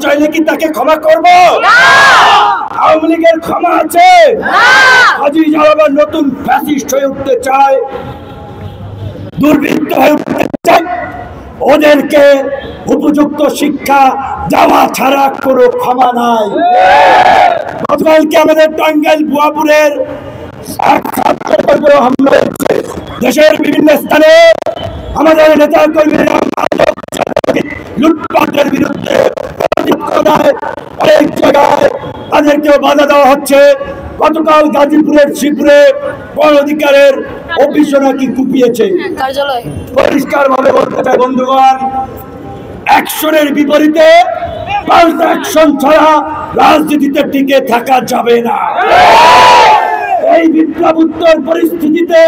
চাইলে কি তাকে ক্ষমা করব? আওয়ামী লীগের ক্ষমা আছে? কাজী যারা নতুন ফ্যাসিস্ট হয়ে উঠতে চায়, দুর্বৃত্ত হয়ে উঠতে চায়, ওদেরকে উপযুক্ত শিক্ষা দেওয়া ছাড়া কোনো ক্ষমা নাই। গতকালকে আমাদের টাঙ্গাইল বুয়াপুরের এক ছাত্রের উপর হামলা হয়েছে। দেশের বিভিন্ন স্থানে আমাদের নেতা কর্মীরা লুটপাটের বিরুদ্ধে অনেক জায়গায় তাদেরকেও বাধা দেওয়া হচ্ছে। গতকাল গাজীপুরের শিবপুরে গণ অধিকারের অফিসও নাকি কুপিয়েছে। পরিষ্কার ভাবে বলতে চাই বন্ধুগণ, অ্যাকশনের বিপরীতে পাল্টা অ্যাকশন ছাড়া রাজনীতিতে টিকে থাকা যাবে না। এই বিপ্লবোত্তর পরিস্থিতিতে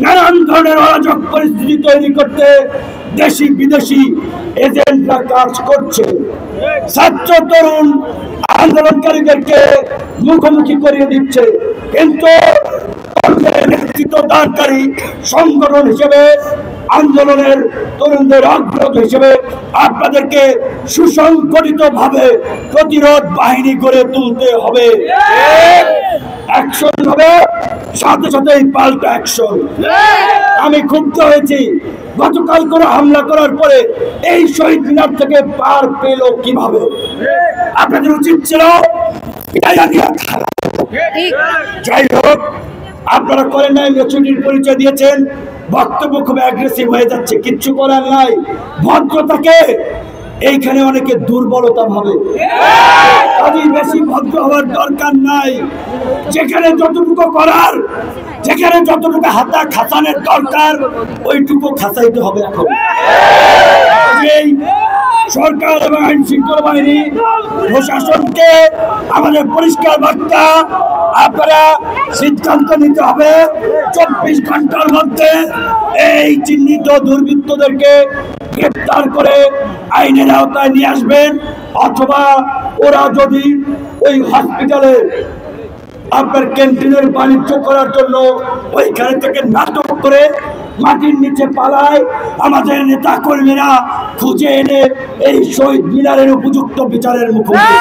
নানান ধরনের অরাজক পরিস্থিতি তৈরি করতে দেশি বিদেশি এজেন্টরা কাজ করছে। ছাত্র তরুণ আন্দোলনকারীদেরকে মুখোমুখি করিয়ে দিচ্ছে, কিন্তু নেতৃত্ব দানকারী সংগঠন হিসেবে, আন্দোলনের তরুণদের অগ্রজ হিসেবে আপনাদেরকে সুসংগঠিত ভাবে প্রতিরোধ বাহিনী গড়ে তুলতে হবে। অ্যাকশন হবে, সাথে সাথে পাল্টা অ্যাকশন। আমি ক্ষুব্ধ হয়েছি, গতকাল করে হামলা করার পরে এই শহীদ মিনার থেকে পার পেল কিভাবে? আপনাদের উচিত ছিল যাই হোক, আপনারা করেন নাই, মেচুরিটির পরিচয় দিয়েছেন, বক্তব্য খুব অ্যাগ্রেসিভ হয়ে যাচ্ছে, কিচ্ছু করার নাই। ভদ্রতাকে এইখানে অনেকে দুর্বলতা ভাবে, কাজেই বেশি ভদ্র হওয়ার দরকার নাই। যেখানে যতটুকু করার, যেখানে যতটুকু হাতা খাসানের দরকার, ওইটুকু খাসাইতে হবে। এখন সরকার এবং আইন শৃঙ্খলা বাহিনী প্রশাসনকে আমাদের পরিষ্কার বার্তা, আপনারা সিদ্ধান্ত নিতে হবে 24 ঘন্টার মধ্যে এই চিহ্নিত দুর্বৃত্তদেরকে গ্রেপ্তার করে আইনের আওতায় নিয়ে আসবেন, অথবা ওরা যদি ওই হসপিটালে আপনার ক্যান্টিনের বাণিজ্য করার জন্য ওইখানে থেকে নাটক করে মাটির নিচে পালায়, আমাদের নেতা কর্মীরা খুঁজে এনে এই শহীদ মিনারের উপযুক্ত বিচারের মুখোমুখি।